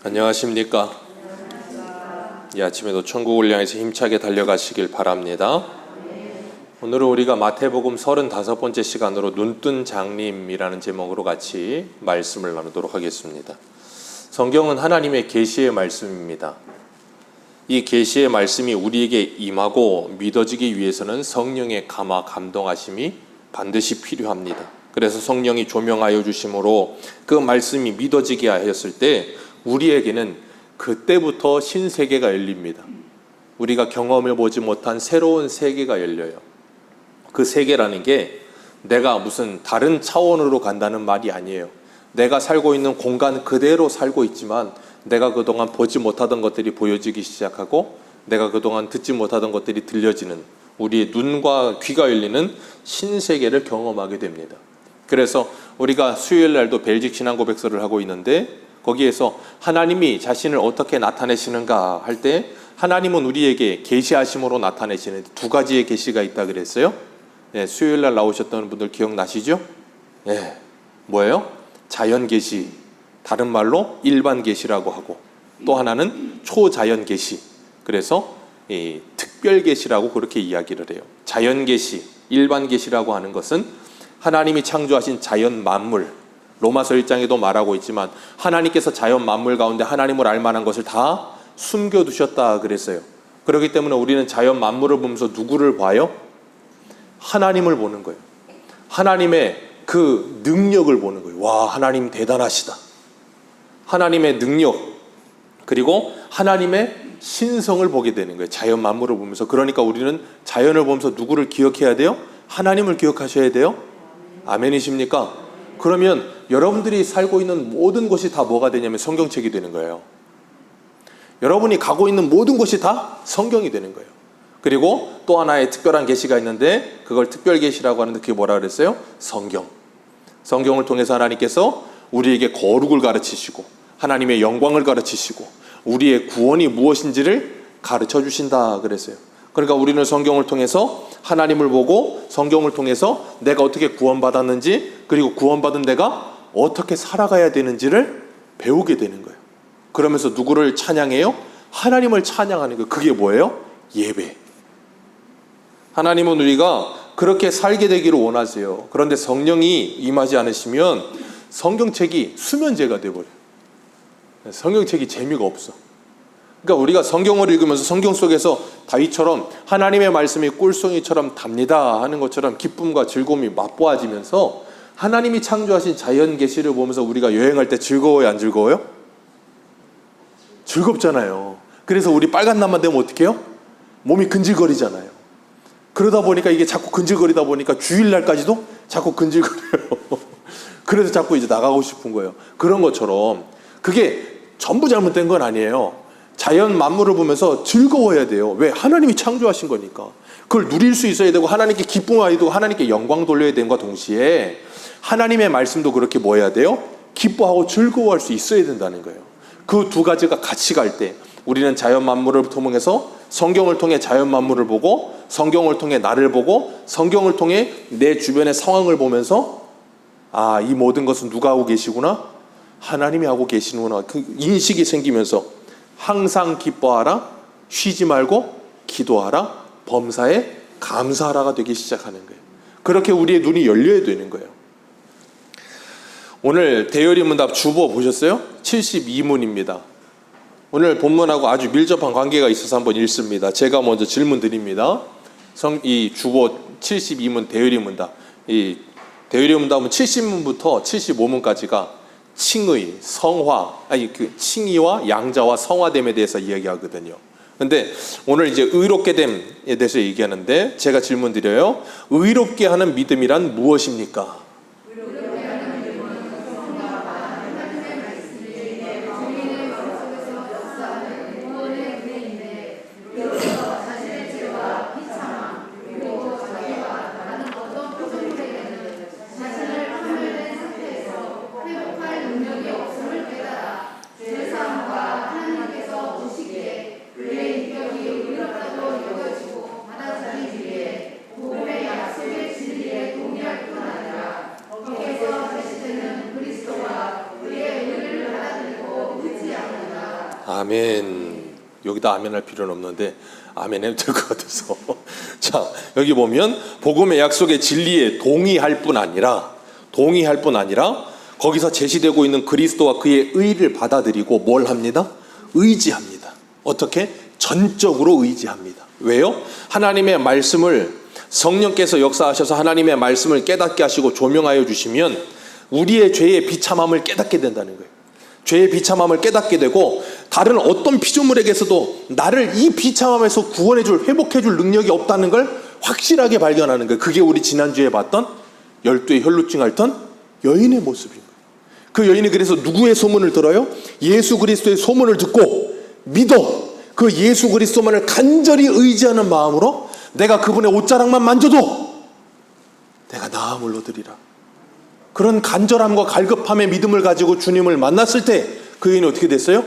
안녕하십니까? 이 아침에도 천국을 향해서 힘차게 달려가시길 바랍니다. 오늘은 우리가 마태복음 35번째 시간으로 눈뜬 장님이라는 제목으로 같이 말씀을 나누도록 하겠습니다. 성경은 하나님의 계시의 말씀입니다. 이 계시의 말씀이 우리에게 임하고 믿어지기 위해서는 성령의 감화 감동하심이 반드시 필요합니다. 그래서 성령이 조명하여 주심으로 그 말씀이 믿어지게 하였을 때 우리에게는 그때부터 신세계가 열립니다. 우리가 경험해 보지 못한 새로운 세계가 열려요. 그 세계라는 게 내가 무슨 다른 차원으로 간다는 말이 아니에요. 내가 살고 있는 공간 그대로 살고 있지만 내가 그동안 보지 못하던 것들이 보여지기 시작하고 내가 그동안 듣지 못하던 것들이 들려지는, 우리의 눈과 귀가 열리는 신세계를 경험하게 됩니다. 그래서 우리가 수요일 날도 벨직 신앙 고백서를 하고 있는데 거기에서 하나님이 자신을 어떻게 나타내시는가 할 때 하나님은 우리에게 계시하심으로 나타내시는 두 가지의 계시가 있다 그랬어요. 수요일 날 나오셨던 분들 기억나시죠? 뭐예요? 자연 계시, 다른 말로 일반 계시라고 하고, 또 하나는 초자연 계시, 그래서 특별 계시라고 그렇게 이야기를 해요. 자연 계시, 일반 계시라고 하는 것은 하나님이 창조하신 자연 만물, 로마서 1장에도 말하고 있지만 하나님께서 자연 만물 가운데 하나님을 알만한 것을 다 숨겨두셨다 그랬어요. 그렇기 때문에 우리는 자연 만물을 보면서 누구를 봐요? 하나님을 보는 거예요. 하나님의 그 능력을 보는 거예요. 와, 하나님 대단하시다. 하나님의 능력, 그리고 하나님의 신성을 보게 되는 거예요. 자연 만물을 보면서. 그러니까 우리는 자연을 보면서 누구를 기억해야 돼요? 하나님을 기억하셔야 돼요. 아멘이십니까? 그러면 여러분들이 살고 있는 모든 것이 다 뭐가 되냐면 성경책이 되는 거예요. 여러분이 가고 있는 모든 것이 다 성경이 되는 거예요. 그리고 또 하나의 특별한 계시가 있는데 그걸 특별 계시라고 하는데 그게 뭐라 그랬어요? 성경. 성경을 통해서 하나님께서 우리에게 거룩을 가르치시고 하나님의 영광을 가르치시고 우리의 구원이 무엇인지를 가르쳐 주신다 그랬어요. 그러니까 우리는 성경을 통해서 하나님을 보고 성경을 통해서 내가 어떻게 구원받았는지, 그리고 구원받은 내가 어떻게 살아가야 되는지를 배우게 되는 거예요. 그러면서 누구를 찬양해요? 하나님을 찬양하는 거예요. 그게 뭐예요? 예배. 하나님은 우리가 그렇게 살게 되기를 원하세요. 그런데 성령이 임하지 않으시면 성경책이 수면제가 돼버려요. 성경책이 재미가 없어. 그러니까 우리가 성경을 읽으면서 성경 속에서 다윗처럼 하나님의 말씀이 꿀송이처럼 답니다 하는 것처럼 기쁨과 즐거움이 맛보아지면서 하나님이 창조하신 자연 계시를 보면서 우리가 여행할 때 즐거워요, 안 즐거워요? 즐겁잖아요. 그래서 우리 빨간 날만 되면 어떻게 해요? 몸이 근질거리잖아요. 그러다 보니까 이게 자꾸 근질거리다 보니까 주일날까지도 자꾸 근질거려요. 그래서 자꾸 이제 나가고 싶은 거예요. 그런 것처럼 그게 전부 잘못된 건 아니에요. 자연 만물을 보면서 즐거워야 돼요. 왜? 하나님이 창조하신 거니까. 그걸 누릴 수 있어야 되고 하나님께 기쁨해야 되고 하나님께 영광 돌려야 되는 것과 동시에 하나님의 말씀도 그렇게 뭐 해야 돼요? 기뻐하고 즐거워할 수 있어야 된다는 거예요. 그 두 가지가 같이 갈 때 우리는 자연 만물을 통해서 성경을 통해 자연 만물을 보고 성경을 통해 나를 보고 성경을 통해 내 주변의 상황을 보면서 아, 이 모든 것은 누가 하고 계시구나? 하나님이 하고 계시는구나. 그 인식이 생기면서 항상 기뻐하라, 쉬지 말고 기도하라, 범사에 감사하라가 되기 시작하는 거예요. 그렇게 우리의 눈이 열려야 되는 거예요. 오늘 대열이문답 주보 보셨어요? 72문입니다. 오늘 본문하고 아주 밀접한 관계가 있어서 한번 읽습니다. 제가 먼저 질문 드립니다. 이 주보 72문 대열이문답, 이 대열이문답은 70문부터 75문까지가 칭의, 성화, 칭의와 양자와 성화됨에 대해서 이야기하거든요. 근데 오늘 이제 의롭게 됨에 대해서 얘기하는데 제가 질문 드려요. 의롭게 하는 믿음이란 무엇입니까? 아멘. 여기다 아멘 할 필요는 없는데 아멘 해도 될 것 같아서. 자, 여기 보면 복음의 약속의 진리에 동의할 뿐 아니라 거기서 제시되고 있는 그리스도와 그의 의를 받아들이고 뭘 합니다? 의지합니다. 어떻게? 전적으로 의지합니다. 왜요? 하나님의 말씀을 성령께서 역사하셔서 하나님의 말씀을 깨닫게 하시고 조명하여 주시면 우리의 죄의 비참함을 깨닫게 된다는 거예요. 죄의 비참함을 깨닫게 되고 다른 어떤 피조물에게서도 나를 이 비참함에서 구원해줄, 회복해줄 능력이 없다는 걸 확실하게 발견하는 거예요. 그게 우리 지난주에 봤던 12의 혈루증 앓던 여인의 모습인 거예요. 그 여인이 그래서 누구의 소문을 들어요? 예수 그리스도의 소문을 듣고 믿어. 그 예수 그리스도만을 간절히 의지하는 마음으로 내가 그분의 옷자락만 만져도 내가 나음을 얻으리라. 그런 간절함과 갈급함의 믿음을 가지고 주님을 만났을 때 그 여인이 어떻게 됐어요?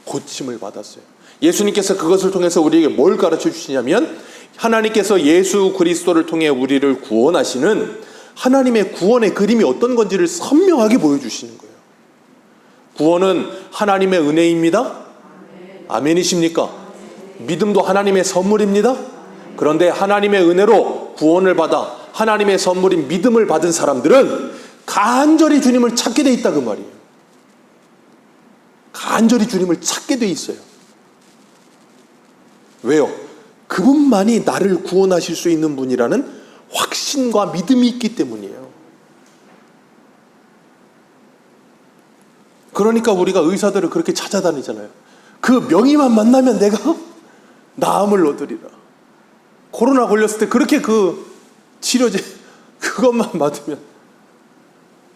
고침을 받았어요. 예수님께서 그것을 통해서 우리에게 뭘 가르쳐 주시냐면 하나님께서 예수 그리스도를 통해 우리를 구원하시는 하나님의 구원의 그림이 어떤 건지를 선명하게 보여주시는 거예요. 구원은 하나님의 은혜입니다. 아멘이십니까? 믿음도 하나님의 선물입니다. 그런데 하나님의 은혜로 구원을 받아 하나님의 선물인 믿음을 받은 사람들은 간절히 주님을 찾게 돼 있다 그 말이에요. 간절히 주님을 찾게 돼 있어요. 왜요? 그분만이 나를 구원하실 수 있는 분이라는 확신과 믿음이 있기 때문이에요. 그러니까 우리가 의사들을 그렇게 찾아다니잖아요. 그 명의만 만나면 내가 나음을 얻으리라. 코로나 걸렸을 때 그렇게 그 치료제 그것만 받으면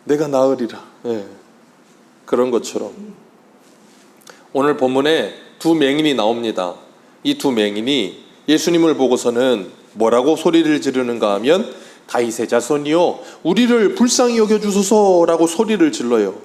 내가 나으리라. 네. 그런 것처럼 오늘 본문에 두 맹인이 나옵니다. 이 두 맹인이 예수님을 보고서는 뭐라고 소리를 지르는가 하면 다윗의 자손이요 우리를 불쌍히 여겨주소서라고 소리를 질러요.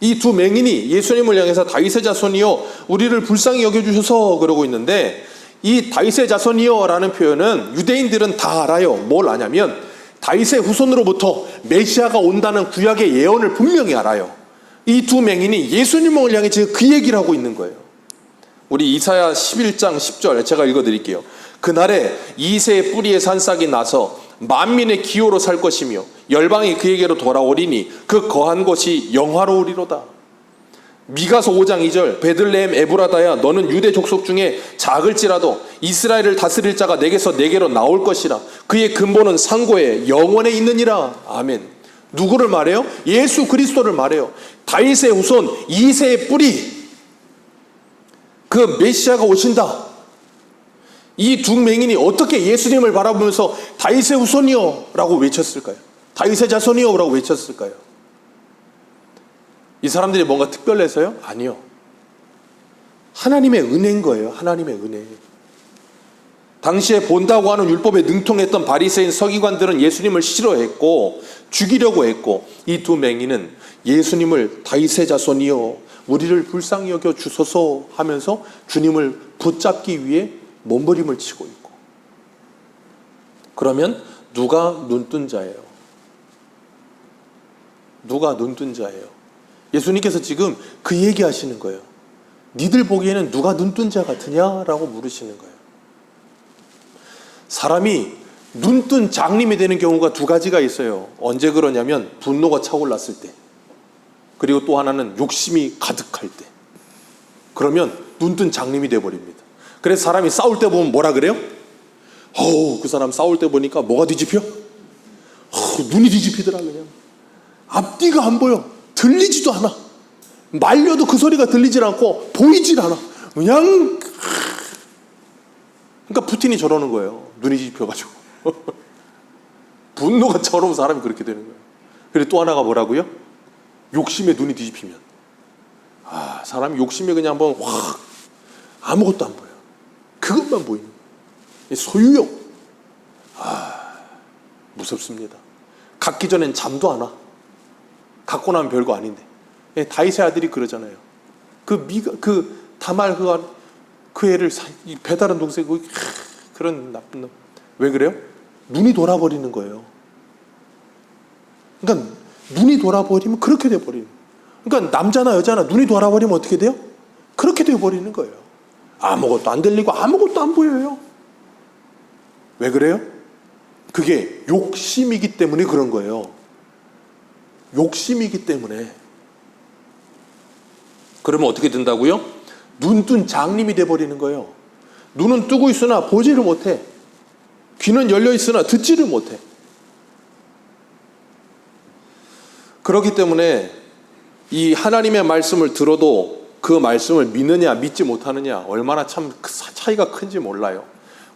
이 두 맹인이 예수님을 향해서 다윗의 자손이요 우리를 불쌍히 여겨주셔서 그러고 있는데 이 다윗의 자손이요 라는 표현은 유대인들은 다 알아요. 뭘 아냐면 다윗의 후손으로부터 메시아가 온다는 구약의 예언을 분명히 알아요. 이 두 맹인이 예수님을 향해 지금 그 얘기를 하고 있는 거예요. 우리 이사야 11장 10절 제가 읽어드릴게요. 그날에 이새의 뿌리에 산싹이 나서 만민의 기호로 살 것이며 열방이 그에게로 돌아오리니 그 거한 곳이 영화로우리로다. 미가서 5장 2절 베들레헴 에브라다야 너는 유대 족속 중에 작을지라도 이스라엘을 다스릴 자가 내게서 내게로 나올 것이라. 그의 근본은 상고에 영원에 있느니라. 아멘. 누구를 말해요? 예수 그리스도를 말해요. 다윗의 후손 이새의 뿌리 그 메시아가 오신다. 이 두 맹인이 어떻게 예수님을 바라보면서 다윗의 후손이요 라고 외쳤을까요? 다윗의 자손이요 라고 외쳤을까요? 이 사람들이 뭔가 특별해서요? 아니요. 하나님의 은혜인 거예요. 하나님의 은혜. 당시에 본다고 하는 율법에 능통했던 바리새인 서기관들은 예수님을 싫어했고 죽이려고 했고 이 두 맹인은 예수님을 다윗의 자손이요 우리를 불쌍히 여겨 주소서 하면서 주님을 붙잡기 위해 몸부림을 치고 있고. 그러면 누가 눈뜬 자예요? 누가 눈뜬 자예요? 예수님께서 지금 그 얘기하시는 거예요. 니들 보기에는 누가 눈뜬 자 같으냐라고 물으시는 거예요. 사람이 눈뜬 장님이 되는 경우가 두 가지가 있어요. 언제 그러냐면 분노가 차올랐을 때, 그리고 또 하나는 욕심이 가득할 때. 그러면 눈뜬 장님이 돼버립니다. 그래서 사람이 싸울 때 보면 뭐라 그래요? 그 사람 싸울 때 보니까 뭐가 뒤집혀? 눈이 뒤집히더라. 그냥 앞뒤가 안 보여. 들리지도 않아. 말려도 그 소리가 들리질 않고 보이질 않아. 그냥 그러니까 푸틴이 저러는 거예요. 눈이 뒤집혀가지고. 분노가 차오르면 사람이 그렇게 되는 거예요. 그리고 또 하나가 뭐라고요? 욕심에 눈이 뒤집히면 사람이 욕심에 그냥 한번 확 아무것도 안 보여. 그것만 보이는 거예요. 소유욕. 무섭습니다. 갖기 전엔 잠도 안 와. 갖고 나면 별거 아닌데. 다윗의 아들이 그러잖아요. 그 다말 그 애를 배다른 동생 그런 나쁜 놈. 왜 그래요? 눈이 돌아버리는 거예요. 그러니까 눈이 돌아버리면 그렇게 돼버리는. 그러니까 남자나 여자나 눈이 돌아버리면 어떻게 돼요? 그렇게 되어버리는 거예요. 아무것도 안 들리고 아무것도 안 보여요. 왜 그래요? 그게 욕심이기 때문에 그런 거예요. 욕심이기 때문에. 그러면 어떻게 된다고요? 눈뜬 장님이 돼버리는 거예요. 눈은 뜨고 있으나 보지를 못해. 귀는 열려 있으나 듣지를 못해. 그렇기 때문에 이 하나님의 말씀을 들어도 그 말씀을 믿느냐 믿지 못하느냐 얼마나 참 차이가 큰지 몰라요.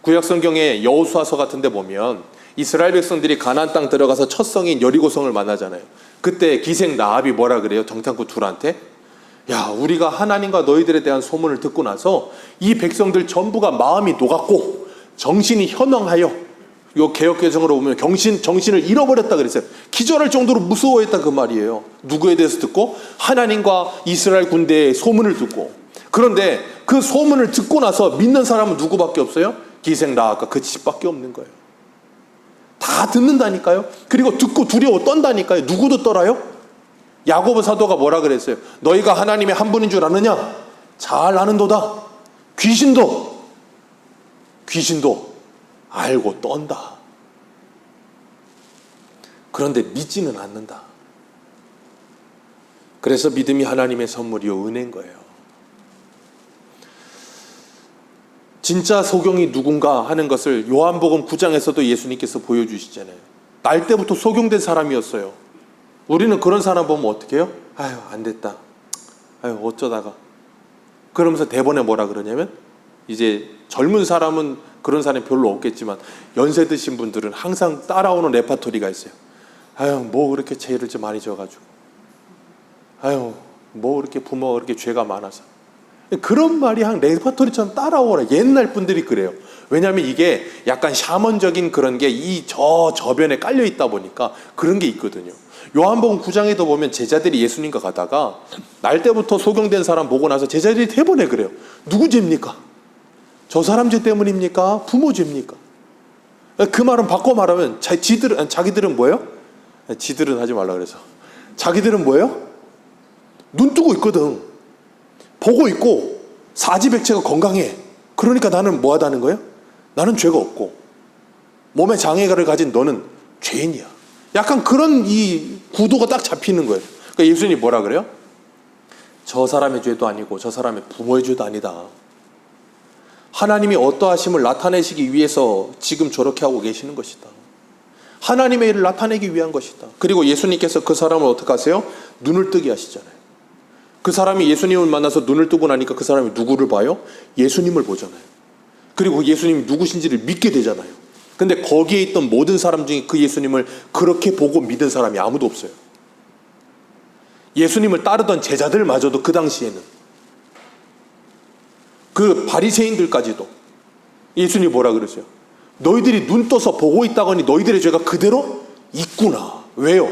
구약성경에 여호수아서 같은 데 보면 이스라엘 백성들이 가나안 땅 들어가서 첫 성인 여리고성을 만나잖아요. 그때 기생 라합이 뭐라 그래요? 정탐꾼 둘한테, 야, 우리가 하나님과 너희들에 대한 소문을 듣고 나서 이 백성들 전부가 마음이 녹았고 정신이 현황하여, 요 개역개정으로 보면 정신을 잃어버렸다 그랬어요. 기절할 정도로 무서워했다 그 말이에요. 누구에 대해서 듣고? 하나님과 이스라엘 군대의 소문을 듣고. 그런데 그 소문을 듣고 나서 믿는 사람은 누구밖에 없어요? 기생 라합과 그 집밖에 없는 거예요. 다 듣는다니까요. 그리고 듣고 두려워 떤다니까요. 누구도 떨어요? 야고보 사도가 뭐라 그랬어요? 너희가 하나님의 한 분인 줄 아느냐? 잘 아는도다. 귀신도 알고 떤다. 그런데 믿지는 않는다. 그래서 믿음이 하나님의 선물이요 은혜인 거예요. 진짜 소경이 누군가 하는 것을 요한복음 9장에서도 예수님께서 보여주시잖아요. 날 때부터 소경된 사람이었어요. 우리는 그런 사람 보면 어떻게 해요? 아유, 안 됐다. 아유, 어쩌다가. 그러면서 대본에 뭐라 그러냐면, 이제 젊은 사람은 그런 사람이 별로 없겠지만 연세 드신 분들은 항상 따라오는 레파토리가 있어요. 아유, 뭐 그렇게 죄를 좀 많이 져가지고, 아유, 뭐 그렇게 부모가 그렇게 죄가 많아서. 그런 말이 한 레파토리처럼 따라오라. 옛날 분들이 그래요. 왜냐하면 이게 약간 샤먼적인 그런 게 이 저변에 깔려 있다 보니까 그런 게 있거든요. 요한복음 9장에도 보면 제자들이 예수님과 가다가 날 때부터 소경된 사람 보고 나서 제자들이 대번에 그래요. 누구 죄입니까? 저 사람 죄 때문입니까? 부모 죄입니까? 그 말은 바꿔 말하면 자기들은 뭐예요? 지들은 하지 말라 그래서. 자기들은 뭐예요? 눈 뜨고 있거든. 보고 있고 사지백체가 건강해. 그러니까 나는 뭐 하다는 거예요? 나는 죄가 없고 몸에 장애를 가진 너는 죄인이야. 약간 그런 이 구도가 딱 잡히는 거예요. 그러니까 예수님이 뭐라 그래요? 저 사람의 죄도 아니고 저 사람의 부모의 죄도 아니다. 하나님이 어떠하심을 나타내시기 위해서 지금 저렇게 하고 계시는 것이다. 하나님의 일을 나타내기 위한 것이다. 그리고 예수님께서 그 사람을 어떻게 하세요? 눈을 뜨게 하시잖아요. 그 사람이 예수님을 만나서 눈을 뜨고 나니까 그 사람이 누구를 봐요? 예수님을 보잖아요. 그리고 예수님이 누구신지를 믿게 되잖아요. 근데 거기에 있던 모든 사람 중에 그 예수님을 그렇게 보고 믿은 사람이 아무도 없어요. 예수님을 따르던 제자들마저도 그 당시에는, 그 바리새인들까지도 예수님이 뭐라 그러세요? 너희들이 눈 떠서 보고 있다거니 너희들의 죄가 그대로 있구나. 왜요?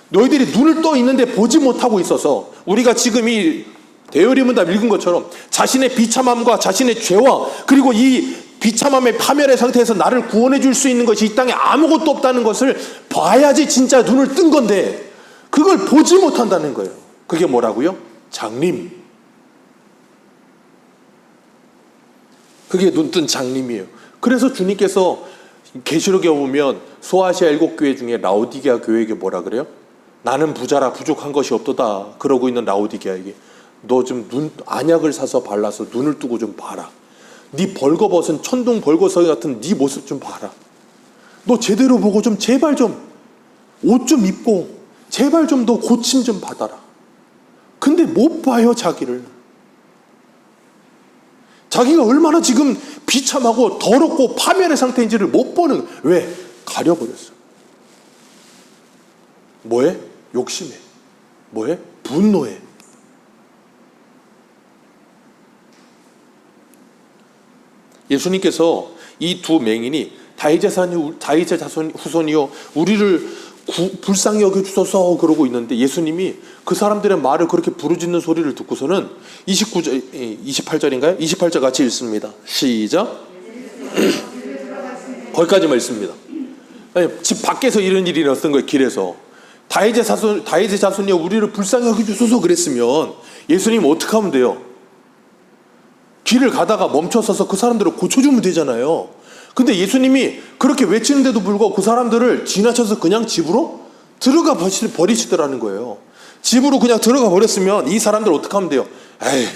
너희들이 눈을 떠 있는데 보지 못하고 있어서, 우리가 지금 이 대여리문답 읽은 것처럼 자신의 비참함과 자신의 죄와 그리고 이 비참함의 파멸의 상태에서 나를 구원해 줄 수 있는 것이 이 땅에 아무것도 없다는 것을 봐야지 진짜 눈을 뜬 건데 그걸 보지 못한다는 거예요. 그게 뭐라고요? 장림. 그게 눈뜬 장림이에요. 그래서 주님께서 계시록에 보면 소아시아 7교회 중에 라오디게아 교회에게 뭐라 그래요? 나는 부자라 부족한 것이 없도다 그러고 있는 라오디게아에게 너 좀 안약을 사서 발라서 눈을 뜨고 좀 봐라. 네 벌거벗은 천둥 벌거서기 같은 네 모습 좀 봐라. 너 제대로 보고 좀 제발 좀 옷 좀 입고 제발 좀 너 고침 좀 받아라. 근데 못 봐요. 자기를. 자기가 얼마나 지금 비참하고 더럽고 파멸의 상태인지를 못 보는. 왜? 가려버렸어. 뭐해? 욕심에. 뭐해? 분노해. 예수님께서 이 두 맹인이 다윗의 자손 후손이요 우리를 불쌍히 여겨주소서 그러고 있는데, 예수님이 그 사람들의 말을 그렇게 부르짖는 소리를 듣고서는 28절인가요? 28절 같이 읽습니다. 시작. 거기까지만 읽습니다. 집 밖에서 이런 일이 일어났던 거예요. 길에서. 다윗의 자손이요 우리를 불쌍히 여겨주소서 그랬으면 예수님 어떻게 하면 돼요? 길을 가다가 멈춰서서 그 사람들을 고쳐주면 되잖아요. 근데 예수님이 그렇게 외치는데도 불구하고 그 사람들을 지나쳐서 그냥 집으로 들어가 버리시더라는 거예요. 집으로 그냥 들어가 버렸으면 이 사람들 어떻게 하면 돼요? 에이,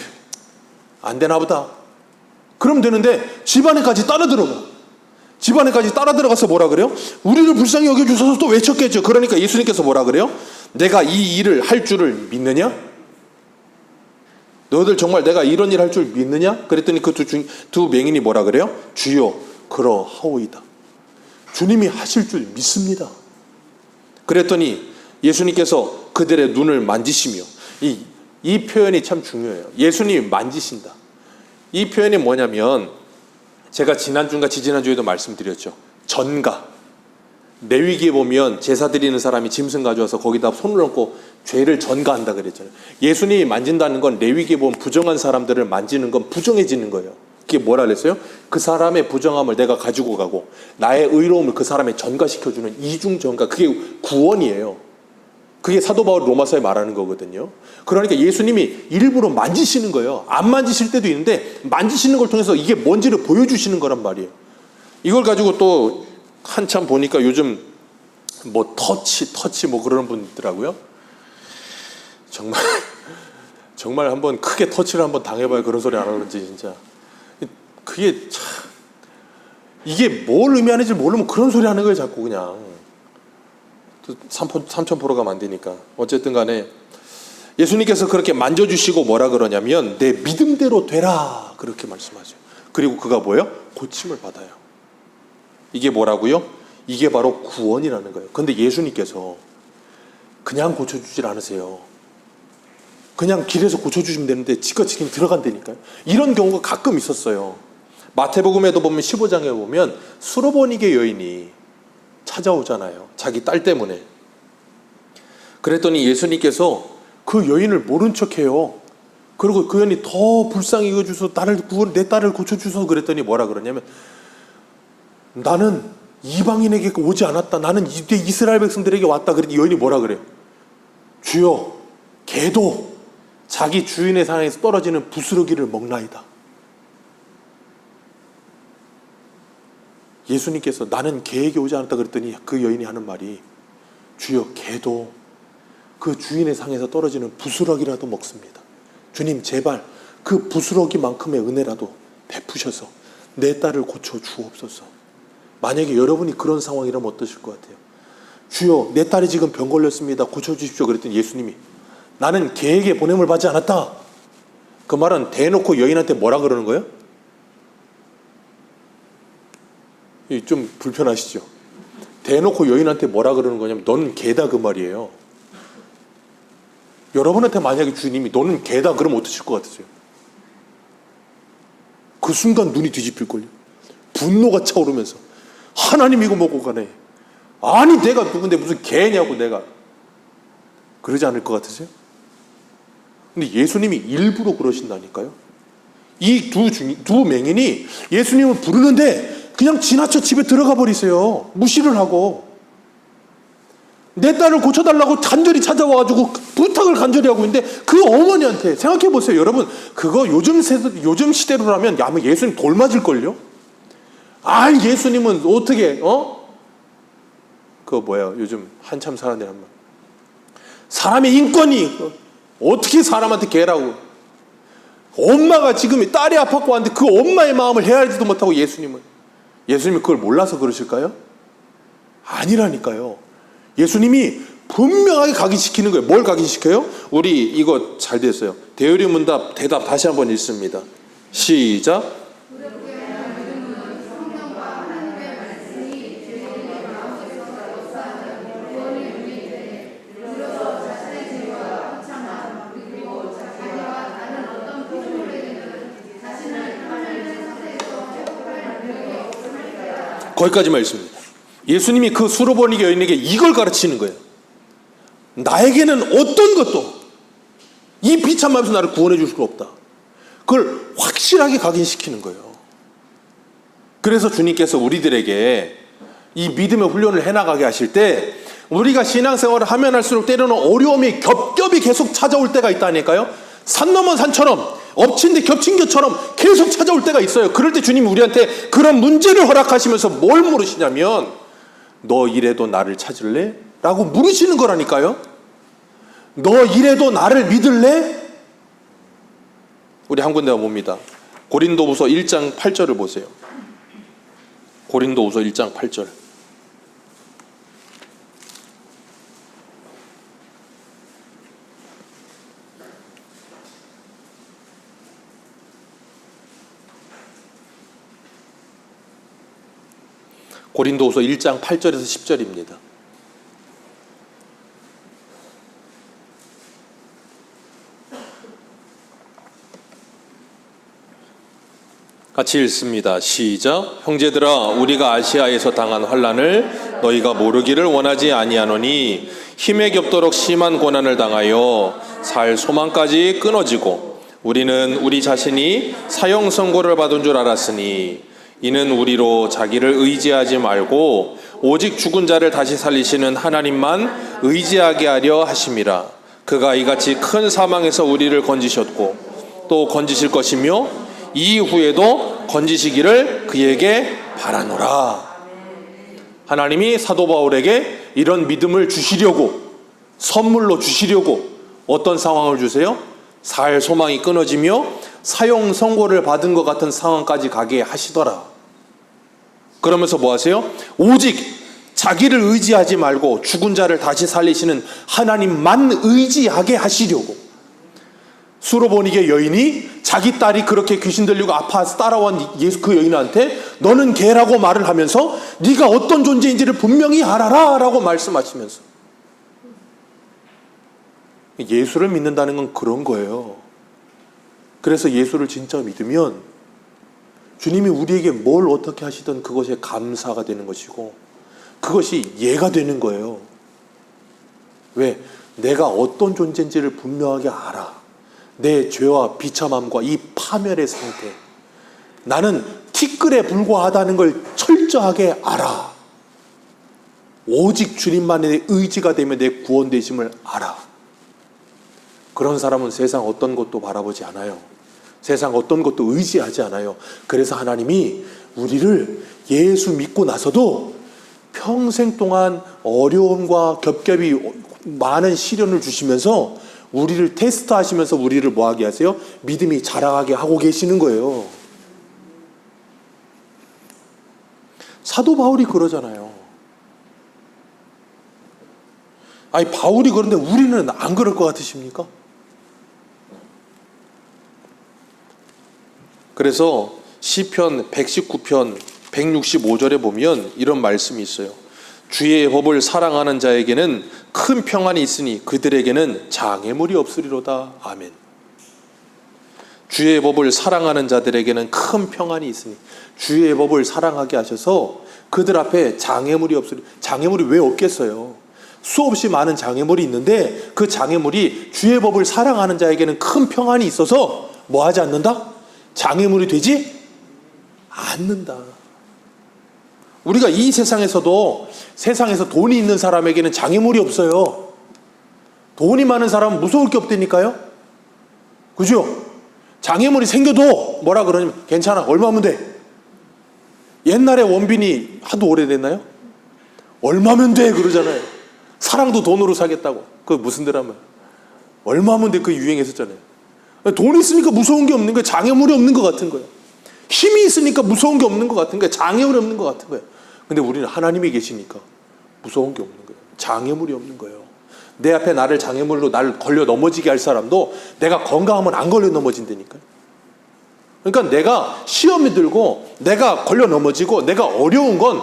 안 되나 보다. 그러면 되는데 집안에까지 따라 들어가. 집안에까지 따라 들어가서 뭐라 그래요? 우리를 불쌍히 여겨주셔서 또 외쳤겠죠. 그러니까 예수님께서 뭐라 그래요? 내가 이 일을 할 줄을 믿느냐? 너희들 정말 내가 이런 일 할 줄 믿느냐? 그랬더니 그 두 맹인이 뭐라 그래요? 주여 그러하오이다. 주님이 하실 줄 믿습니다. 그랬더니 예수님께서 그들의 눈을 만지시며, 이 표현이 참 중요해요. 예수님이 만지신다. 이 표현이 뭐냐면, 제가 지난주인가 지지난주에도 말씀드렸죠. 전가. 레위기에 보면 제사 드리는 사람이 짐승 가져와서 거기다 손을 얹고 죄를 전가한다 그랬잖아요. 예수님이 만진다는 건 레위기에 보면 부정한 사람들을 만지는 건 부정해지는 거예요. 그게 뭐라 그랬어요? 그 사람의 부정함을 내가 가지고 가고 나의 의로움을 그 사람에 전가시켜주는 이중 전가. 그게 구원이에요. 그게 사도 바울 로마서에 말하는 거거든요. 그러니까 예수님이 일부러 만지시는 거예요. 안 만지실 때도 있는데 만지시는 걸 통해서 이게 뭔지를 보여주시는 거란 말이에요. 이걸 가지고 또 한참 보니까 요즘 뭐 터치 뭐 그러는 분 있더라고요. 정말 한번 크게 터치를 한번 당해봐야 그런 소리 안 하는지 진짜. 그게 참 이게 뭘 의미하는지 모르면 그런 소리 하는 거예요. 자꾸 그냥 삼천포로 가면 안 되니까. 어쨌든 간에 예수님께서 그렇게 만져주시고 뭐라 그러냐면 내 믿음대로 되라 그렇게 말씀하세요. 그리고 그가 뭐예요? 고침을 받아요. 이게 뭐라고요? 이게 바로 구원이라는 거예요. 그런데 예수님께서 그냥 고쳐주질 않으세요. 그냥 길에서 고쳐주시면 되는데 지금 들어간다니까요. 이런 경우가 가끔 있었어요. 마태복음에도 보면 15장에 보면 수로보니게 여인이 찾아오잖아요. 자기 딸 때문에. 그랬더니 예수님께서 그 여인을 모른 척해요. 그리고 그 여인이 더 불쌍히 여겨주셔서 내 딸을 고쳐주셔서 그랬더니 뭐라 그러냐면 나는 이방인에게 오지 않았다. 나는 이스라엘 백성들에게 왔다. 그랬더니 여인이 뭐라 그래요? 주여 개도 자기 주인의 상에서 떨어지는 부스러기를 먹나이다. 예수님께서 나는 개에게 오지 않았다 그랬더니 그 여인이 하는 말이 주여 개도 그 주인의 상에서 떨어지는 부스러기라도 먹습니다. 주님 제발 그 부스러기만큼의 은혜라도 베푸셔서 내 딸을 고쳐 주옵소서. 만약에 여러분이 그런 상황이라면 어떠실 것 같아요? 주여 내 딸이 지금 병 걸렸습니다. 고쳐주십시오. 그랬더니 예수님이 나는 개에게 보냄을 받지 않았다. 그 말은 대놓고 여인한테 뭐라 그러는 거예요? 좀 불편하시죠? 대놓고 여인한테 뭐라 그러는 거냐면 너는 개다 그 말이에요. 여러분한테 만약에 주님이 너는 개다 그러면 어떠실 것 같으세요? 그 순간 눈이 뒤집힐걸요. 분노가 차오르면서 하나님 이거 먹고 가네. 아니 내가 누군데 무슨 개냐고 내가. 그러지 않을 것 같으세요? 근데 예수님이 일부러 그러신다니까요. 이 두 맹인이 예수님을 부르는데 그냥 지나쳐 집에 들어가 버리세요. 무시를 하고. 내 딸을 고쳐달라고 간절히 찾아와가지고 부탁을 간절히 하고 있는데 그 어머니한테 생각해 보세요. 여러분 그거 요즘 시대로라면 아마 예수님 돌 맞을걸요? 예수님은 어떻게 그거 뭐야 요즘 한참 사람들이 한 말. 사람의 인권이 어떻게 사람한테 개라고. 엄마가 지금 딸이 아팠고 하는데 그 엄마의 마음을 헤아리지도 못하고 예수님이 그걸 몰라서 그러실까요? 아니라니까요. 예수님이 분명하게 각인시키는 거예요. 뭘 각인시켜요? 우리 이거 잘 됐어요. 대의문답 대답 다시 한번 읽습니다. 시작. 거기까지만 읽습니다. 예수님이 그 수로보니 여인에게 이걸 가르치는 거예요. 나에게는 어떤 것도 이 비참함에서 나를 구원해 줄 수가 없다. 그걸 확실하게 각인시키는 거예요. 그래서 주님께서 우리들에게 이 믿음의 훈련을 해나가게 하실 때 우리가 신앙생활을 하면 할수록 때로는 어려움이 겹겹이 계속 찾아올 때가 있다니까요. 산 넘은 산처럼 엎친 데 겹친 것처럼 계속 찾아올 때가 있어요. 그럴 때 주님이 우리한테 그런 문제를 허락하시면서 뭘 물으시냐면 너 이래도 나를 찾을래? 라고 물으시는 거라니까요. 너 이래도 나를 믿을래? 우리 한 군데가 봅니다. 고린도후서 1장 8절을 보세요. 고린도후서 1장 8절. 고린도후서 1장 8절에서 10절입니다. 같이 읽습니다. 시작. 형제들아, 우리가 아시아에서 당한 환난을 너희가 모르기를 원하지 아니하노니 힘에 겹도록 심한 고난을 당하여 살 소망까지 끊어지고 우리는 우리 자신이 사형 선고를 받은 줄 알았으니 이는 우리로 자기를 의지하지 말고 오직 죽은 자를 다시 살리시는 하나님만 의지하게 하려 하심이라. 그가 이같이 큰 사망에서 우리를 건지셨고 또 건지실 것이며 이후에도 건지시기를 그에게 바라노라. 하나님이 사도 바울에게 이런 믿음을 주시려고, 선물로 주시려고 어떤 상황을 주세요? 살 소망이 끊어지며 사형 선고를 받은 것 같은 상황까지 가게 하시더라. 그러면서 뭐 하세요? 오직 자기를 의지하지 말고 죽은 자를 다시 살리시는 하나님만 의지하게 하시려고. 수로보니게 여인이 자기 딸이 그렇게 귀신 들리고 아파서 따라온 예수 그 여인한테 너는 개라고 말을 하면서 네가 어떤 존재인지를 분명히 알아라 라고 말씀하시면서, 예수를 믿는다는 건 그런 거예요. 그래서 예수를 진짜 믿으면 주님이 우리에게 뭘 어떻게 하시든 그것에 감사가 되는 것이고 그것이 예가 되는 거예요. 왜? 내가 어떤 존재인지를 분명하게 알아. 내 죄와 비참함과 이 파멸의 상태, 나는 티끌에 불과하다는 걸 철저하게 알아. 오직 주님만의 의지가 되면 내 구원되심을 알아. 그런 사람은 세상 어떤 것도 바라보지 않아요. 세상 어떤 것도 의지하지 않아요. 그래서 하나님이 우리를 예수 믿고 나서도 평생 동안 어려움과 겹겹이 많은 시련을 주시면서 우리를 테스트하시면서 우리를 뭐하게 하세요? 믿음이 자라가게 하고 계시는 거예요. 사도 바울이 그러잖아요. 아니 바울이 그런데 우리는 안 그럴 것 같으십니까? 그래서 시편 119편 165절에 보면 이런 말씀이 있어요. 주의 법을 사랑하는 자에게는 큰 평안이 있으니 그들에게는 장애물이 없으리로다. 아멘. 주의 법을 사랑하는 자들에게는 큰 평안이 있으니, 주의 법을 사랑하게 하셔서 그들 앞에 장애물이 없으리. 장애물이 왜 없겠어요? 수없이 많은 장애물이 있는데 그 장애물이 주의 법을 사랑하는 자에게는 큰 평안이 있어서 뭐 하지 않는다? 장애물이 되지 않는다. 우리가 이 세상에서도 세상에서 돈이 있는 사람에게는 장애물이 없어요. 돈이 많은 사람은 무서울 게 없다니까요. 그죠? 장애물이 생겨도 뭐라 그러냐면 괜찮아, 얼마면 돼. 옛날에 원빈이 하도 오래됐나요? 얼마면 돼 그러잖아요. 사랑도 돈으로 사겠다고. 그 무슨 드라마? 얼마면 돼, 그 유행했었잖아요. 돈이 있으니까 무서운 게 없는 거예요. 장애물이 없는 것 같은 거예요. 힘이 있으니까 무서운 게 없는 것 같은 거예요. 장애물이 없는 것 같은 거예요. 근데 우리는 하나님이 계시니까 무서운 게 없는 거예요. 장애물이 없는 거예요. 내 앞에 나를 장애물로 나를 걸려 넘어지게 할 사람도 내가 건강하면 안 걸려 넘어진다니까요. 그러니까 내가 시험이 들고 내가 걸려 넘어지고 내가 어려운 건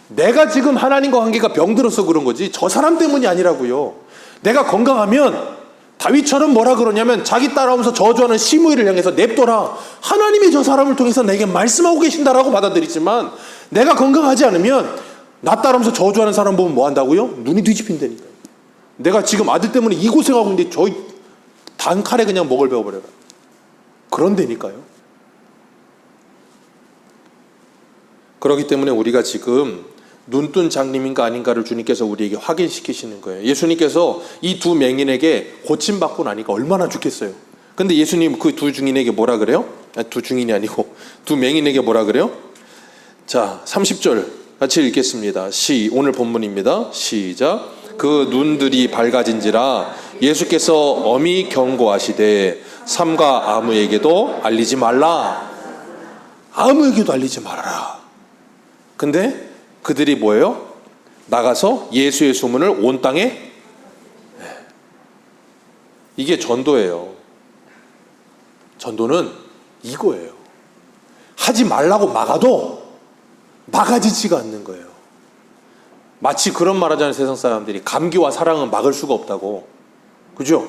내가 지금 하나님과 관계가 병들어서 그런 거지 저 사람 때문이 아니라고요. 내가 건강하면 다윗처럼 뭐라 그러냐면 자기 따라오면서 저주하는 시므이를 향해서 냅둬라. 하나님이 저 사람을 통해서 내게 말씀하고 계신다라고 받아들이지만 내가 건강하지 않으면 나 따라오면서 저주하는 사람 보면 뭐 한다고요? 눈이 뒤집힌다니까요. 내가 지금 아들 때문에 이 고생하고 있는데 저 단칼에 그냥 목을 베어버려라. 그런다니까요. 그렇기 때문에 우리가 지금 눈뜬 장님인가 아닌가를 주님께서 우리에게 확인시키시는 거예요. 예수님께서 이 두 맹인에게 고침받고 나니까 얼마나 좋겠어요. 근데 예수님 그 두 증인에게 뭐라 그래요? 두 증인이 아니고 두 맹인에게 뭐라 그래요? 자, 30절 같이 읽겠습니다. 오늘 본문입니다. 시작. 그 눈들이 밝아진지라 예수께서 엄히 경고하시되 삼가 아무에게도 알리지 말라. 아무에게도 알리지 말아라. 근데 그들이 뭐예요? 나가서 예수의 소문을 온 땅에. 이게 전도예요. 전도는 이거예요. 하지 말라고 막아도 막아지지가 않는 거예요. 마치 그런 말 하잖아요. 세상 사람들이 감기와 사랑은 막을 수가 없다고. 그죠?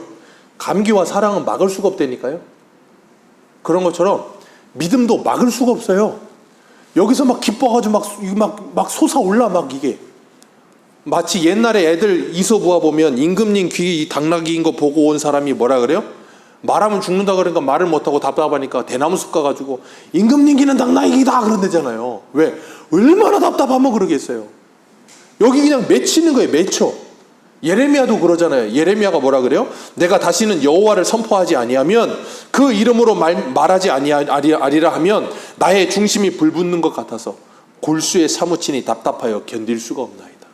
감기와 사랑은 막을 수가 없다니까요. 그런 것처럼 믿음도 막을 수가 없어요. 여기서 막 기뻐가지고 막 솟아올라 막 이게. 마치 옛날에 애들 이소부화 보면 임금님 귀 당나귀인 거 보고 온 사람이 뭐라 그래요? 말하면 죽는다 그러니까 말을 못하고 답답하니까 대나무 숲 가가지고 임금님 귀는 당나귀다 그런다잖아요. 왜? 얼마나 답답하면 그러겠어요. 여기 그냥 맺히는 거예요. 맺혀. 예레미야도 그러잖아요. 예레미야가 뭐라 그래요? 내가 다시는 여호와를 선포하지 아니하면 그 이름으로 말하지 아니하리라 하면 나의 중심이 불붙는 것 같아서 골수에 사무치니 답답하여 견딜 수가 없나이다.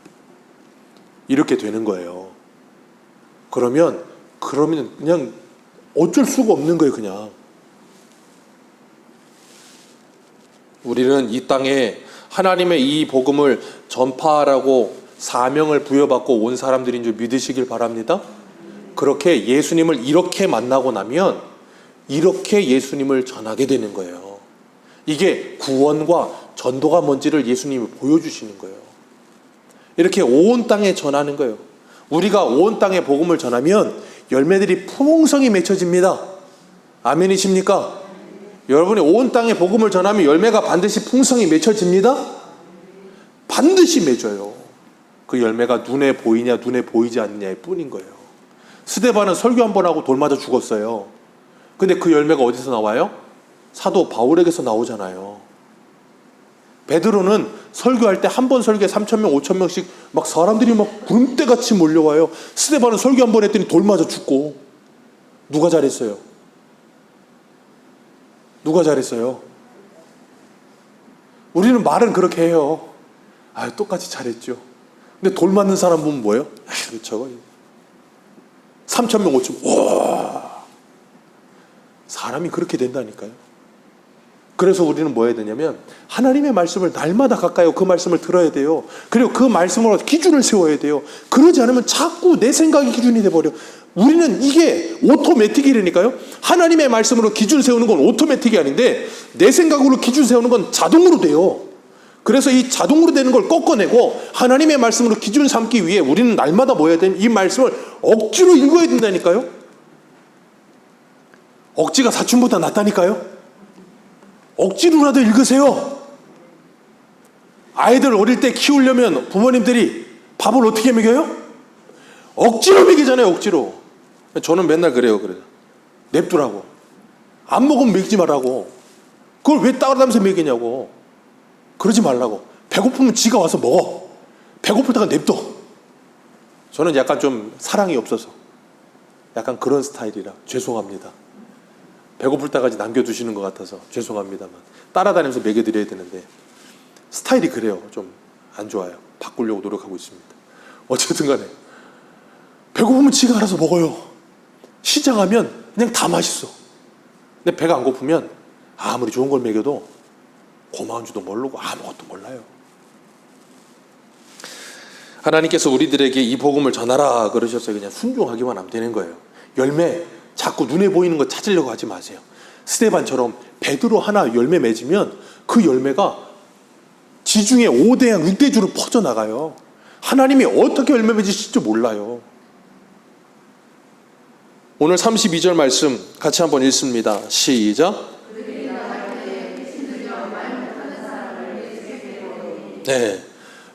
이렇게 되는 거예요. 그러면 그냥 어쩔 수가 없는 거예요. 그냥 우리는 이 땅에 하나님의 이 복음을 전파하라고 사명을 부여받고 온 사람들인 줄 믿으시길 바랍니다. 그렇게 예수님을 이렇게 만나고 나면 이렇게 예수님을 전하게 되는 거예요. 이게 구원과 전도가 뭔지를 예수님이 보여주시는 거예요. 이렇게 온 땅에 전하는 거예요. 우리가 온 땅에 복음을 전하면 열매들이 풍성히 맺혀집니다. 아멘이십니까? 여러분이 온 땅에 복음을 전하면 열매가 반드시 풍성히 맺혀집니다. 반드시 맺어요. 그 열매가 눈에 보이냐 눈에 보이지 않느냐의 뿐인 거예요. 스데반은 설교 한 번 하고 돌 맞아 죽었어요. 근데 그 열매가 어디서 나와요? 사도 바울에게서 나오잖아요. 베드로는 설교할 때 한 번 설교에 3,000명 5,000명씩 막 사람들이 막 구름대같이 몰려와요. 스데반은 설교 한 번 했더니 돌 맞아 죽고. 누가 잘했어요? 누가 잘했어요? 우리는 말은 그렇게 해요. 아, 똑같이 잘했죠. 근데 돌 맞는 사람 보면 뭐예요? 아, 저거 3,000명 5,000명. 와, 사람이 그렇게 된다니까요. 그래서 우리는 뭐 해야 되냐면 하나님의 말씀을 날마다 가까이 그 말씀을 들어야 돼요. 그리고 그 말씀으로 기준을 세워야 돼요. 그러지 않으면 자꾸 내 생각이 기준이 돼버려. 우리는 이게 오토매틱이라니까요. 하나님의 말씀으로 기준 세우는 건 오토매틱이 아닌데 내 생각으로 기준 세우는 건 자동으로 돼요. 그래서 이 자동으로 되는 걸 꺾어내고 하나님의 말씀으로 기준 삼기 위해 우리는 날마다 뭐 해야 되냐면 이 말씀을 억지로 읽어야 된다니까요. 억지가 사춘보다 낫다니까요. 억지로라도 읽으세요. 아이들 어릴 때 키우려면 부모님들이 밥을 어떻게 먹여요? 억지로 먹이잖아요. 억지로. 저는 맨날 그래요. 냅두라고. 안 먹으면 먹이지 말라고. 그걸 왜 따라다니면서 먹이냐고. 그러지 말라고. 배고프면 지가 와서 먹어. 배고플 때가 냅둬. 저는 약간 좀 사랑이 없어서 약간 그런 스타일이라 죄송합니다. 배고플 때까지 남겨두시는 것 같아서 죄송합니다만 따라다니면서 먹여드려야 되는데 스타일이 그래요. 좀 안 좋아요. 바꾸려고 노력하고 있습니다. 어쨌든 간에 배고프면 지가 알아서 먹어요. 시장하면 그냥 다 맛있어. 근데 배가 안 고프면 아무리 좋은 걸 먹여도 고마운 줄도 모르고 아무것도 몰라요. 하나님께서 우리들에게 이 복음을 전하라 그러셨어요. 그냥 순종하기만 하면 되는 거예요. 열매 자꾸 눈에 보이는 거 찾으려고 하지 마세요. 스데반처럼 베드로 하나 열매 맺으면 그 열매가 지중해 5대양 6대주로 퍼져나가요. 하나님이 어떻게 열매 맺으실지 몰라요. 오늘 32절 말씀 같이 한번 읽습니다. 시작. 네.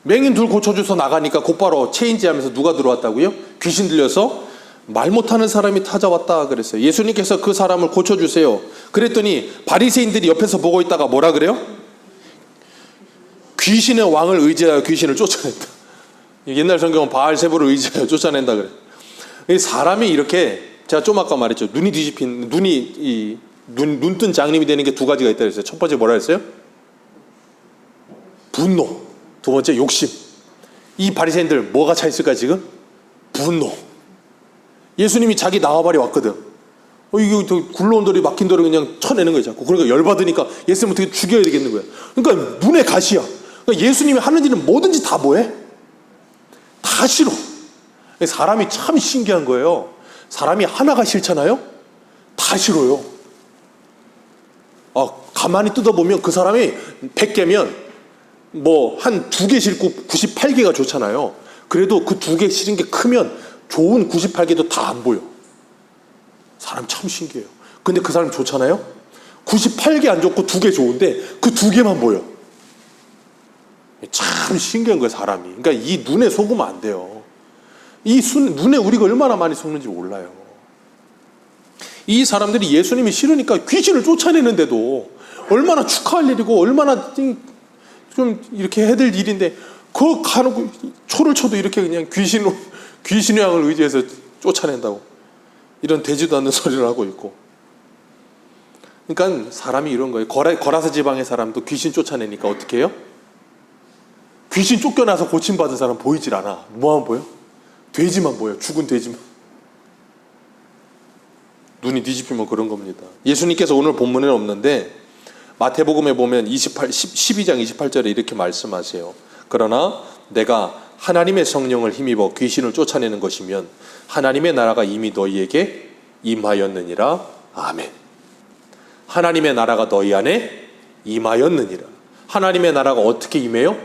맹인 둘 고쳐줘서 나가니까 곧바로 체인지하면서 누가 들어왔다고요? 귀신 들려서 말 못하는 사람이 찾아왔다 그랬어요. 예수님께서 그 사람을 고쳐주세요. 그랬더니 바리새인들이 옆에서 보고 있다가 뭐라 그래요? 귀신의 왕을 의지하여 귀신을 쫓아낸다. 옛날 성경은 바알세부를 의지하여 쫓아낸다 그래. 사람이 이렇게 제가 좀 아까 말했죠. 눈이 뒤집힌 눈뜬 장님이 되는 게 두 가지가 있다 그랬어요. 첫 번째 뭐라 했어요? 분노. 두 번째 욕심. 이 바리새인들 뭐가 차 있을까 지금? 분노. 예수님이 자기 나와바리 왔거든. 이거 굴러온 돌이 막힌 돌을 그냥 쳐내는 거예요 자꾸. 그러니까 열받으니까 예수님 어떻게 죽여야 되겠는 거야. 그러니까 눈에 가시야. 그러니까 예수님이 하는 일은 뭐든지 다 뭐해? 다 싫어. 사람이 참 신기한 거예요. 사람이 하나가 싫잖아요? 다 싫어요. 가만히 뜯어보면 그 사람이 100개면 뭐 한 2개 싫고 98개가 좋잖아요. 그래도 그 2개 싫은 게 크면 좋은 98개도 다 안 보여. 사람 참 신기해요. 근데 그 사람 좋잖아요? 98개 안 좋고 2개 좋은데 그 2개만 보여. 참 신기한 거예요, 사람이. 그러니까 이 눈에 속으면 안 돼요. 눈에 우리가 얼마나 많이 속는지 몰라요. 이 사람들이 예수님이 싫으니까 귀신을 쫓아내는데도 얼마나 축하할 일이고 얼마나 좀 이렇게 해야 될 일인데 그 가는 초를 쳐도 이렇게 그냥 귀신의 양을 의지해서 쫓아낸다고 이런 되지도 않는 소리를 하고 있고. 그러니까 사람이 이런 거예요. 거라사 지방의 사람도 귀신 쫓아내니까 어떻게 해요? 귀신 쫓겨나서 고침받은 사람 보이질 않아. 뭐만 보여? 돼지만 보여. 죽은 돼지만. 눈이 뒤집히면 그런 겁니다. 예수님께서 오늘 본문에는 없는데 마태복음에 보면 12장 28절에 이렇게 말씀하세요. 그러나 내가 하나님의 성령을 힘입어 귀신을 쫓아내는 것이면 하나님의 나라가 이미 너희에게 임하였느니라. 아멘. 하나님의 나라가 너희 안에 임하였느니라. 하나님의 나라가 어떻게 임해요?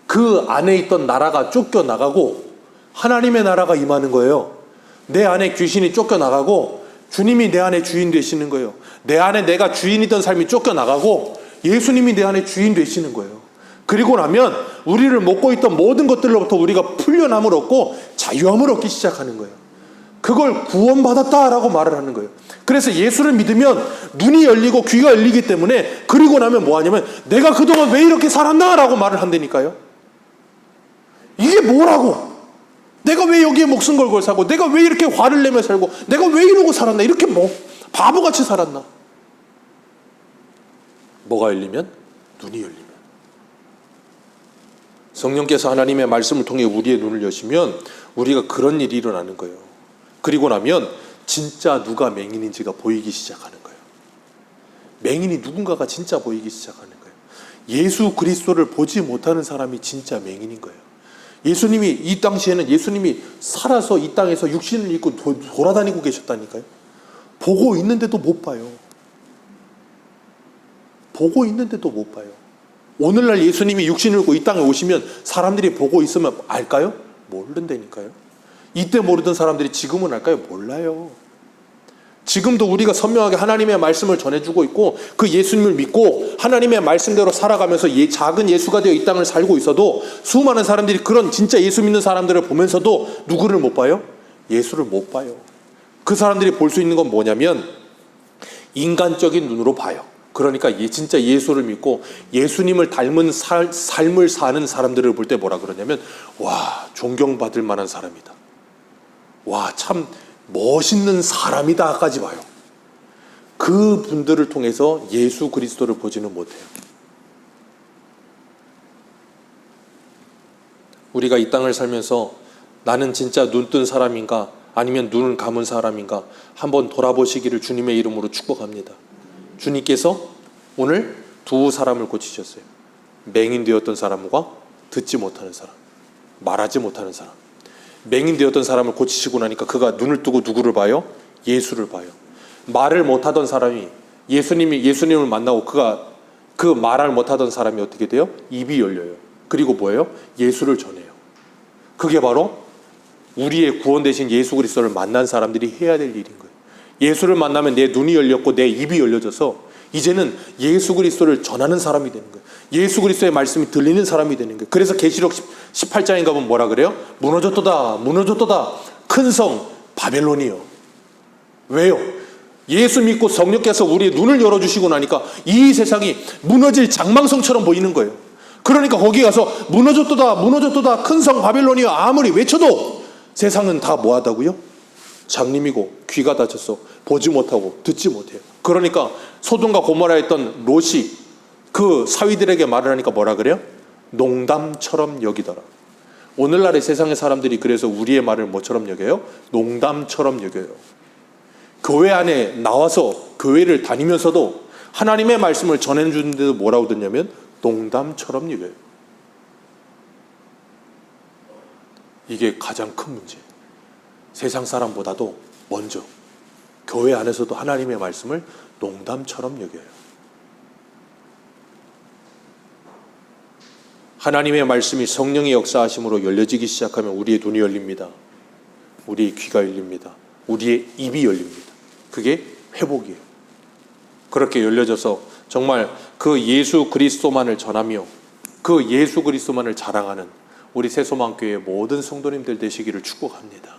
그 안에 있던 나라가 쫓겨나가고 하나님의 나라가 임하는 거예요. 내 안에 귀신이 쫓겨나가고 주님이 내 안에 주인 되시는 거예요. 내 안에 내가 주인이던 삶이 쫓겨나가고 예수님이 내 안에 주인 되시는 거예요. 그리고 나면 우리를 묶고 있던 모든 것들로부터 우리가 풀려남을 얻고 자유함을 얻기 시작하는 거예요. 그걸 구원받았다라고 말을 하는 거예요. 그래서 예수를 믿으면 눈이 열리고 귀가 열리기 때문에 그리고 나면 뭐 하냐면 내가 그동안 왜 이렇게 살았나? 라고 말을 한다니까요. 이게 뭐라고? 내가 왜 여기에 목숨 걸고 살고 내가 왜 이렇게 화를 내며 살고 내가 왜 이러고 살았나? 이렇게 바보같이 살았나? 뭐가 열리면? 눈이 열리면. 성령께서 하나님의 말씀을 통해 우리의 눈을 여시면 우리가 그런 일이 일어나는 거예요. 그리고 나면 진짜 누가 맹인인지가 보이기 시작하는 거예요. 맹인이 누군가가 진짜 보이기 시작하는 거예요. 예수 그리스도를 보지 못하는 사람이 진짜 맹인인 거예요. 예수님이 이 당시에는 예수님이 살아서 이 땅에서 육신을 입고 돌아다니고 계셨다니까요. 보고 있는데도 못 봐요. 보고 있는데도 못 봐요. 오늘날 예수님이 육신을 입고 이 땅에 오시면 사람들이 보고 있으면 알까요? 모른다니까요. 이때 모르던 사람들이 지금은 알까요? 몰라요. 지금도 우리가 선명하게 하나님의 말씀을 전해주고 있고 그 예수님을 믿고 하나님의 말씀대로 살아가면서 작은 예수가 되어 이 땅을 살고 있어도 수많은 사람들이 그런 진짜 예수 믿는 사람들을 보면서도 누구를 못 봐요? 예수를 못 봐요. 그 사람들이 볼 수 있는 건 뭐냐면 인간적인 눈으로 봐요. 그러니까 진짜 예수를 믿고 예수님을 닮은 삶을 사는 사람들을 볼 때 뭐라 그러냐면 와, 존경받을 만한 사람이다. 와, 참 멋있는 사람이다까지 봐요. 그 분들을 통해서 예수 그리스도를 보지는 못해요. 우리가 이 땅을 살면서 나는 진짜 눈뜬 사람인가 아니면 눈을 감은 사람인가 한번 돌아보시기를 주님의 이름으로 축복합니다. 주님께서 오늘 두 사람을 고치셨어요. 맹인 되었던 사람과 듣지 못하는 사람, 말하지 못하는 사람. 맹인 되었던 사람을 고치시고 나니까 그가 눈을 뜨고 누구를 봐요? 예수를 봐요. 말을 못하던 사람이 예수님을 만나고 그가 그 말을 못하던 사람이 어떻게 돼요? 입이 열려요. 그리고 뭐예요? 예수를 전해요. 그게 바로 우리의 구원 되신 예수 그리스도를 만난 사람들이 해야 될 일인 거예요. 예수를 만나면 내 눈이 열렸고 내 입이 열려져서 이제는 예수 그리스도를 전하는 사람이 되는 거예요. 예수 그리스도의 말씀이 들리는 사람이 되는 거예요. 그래서 계시록 18장인가 보면 뭐라 그래요? 무너졌도다 무너졌도다 큰 성 바벨론이요. 왜요? 예수 믿고 성령께서 우리의 눈을 열어주시고 나니까 이 세상이 무너질 장망성처럼 보이는 거예요. 그러니까 거기 가서 무너졌도다 무너졌도다 큰 성 바벨론이요 아무리 외쳐도 세상은 다 뭐하다고요? 장님이고 귀가 다쳤어. 보지 못하고 듣지 못해요. 그러니까 소돔과 고모라에 있던 롯이 그 사위들에게 말을 하니까 뭐라 그래요? 농담처럼 여기더라. 오늘날의 세상의 사람들이 그래서 우리의 말을 뭐처럼 여겨요? 농담처럼 여겨요. 교회 안에 나와서 교회를 다니면서도 하나님의 말씀을 전해주는데도 뭐라고 듣냐면 농담처럼 여겨요. 이게 가장 큰 문제. 세상 사람보다도 먼저 교회 안에서도 하나님의 말씀을 농담처럼 여겨요. 하나님의 말씀이 성령의 역사하심으로 열려지기 시작하면 우리의 눈이 열립니다. 우리의 귀가 열립니다. 우리의 입이 열립니다. 그게 회복이에요. 그렇게 열려져서 정말 그 예수 그리스도만을 전하며 그 예수 그리스도만을 자랑하는 우리 새소망교회의 모든 성도님들 되시기를 축복합니다.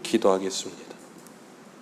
기도하겠습니다.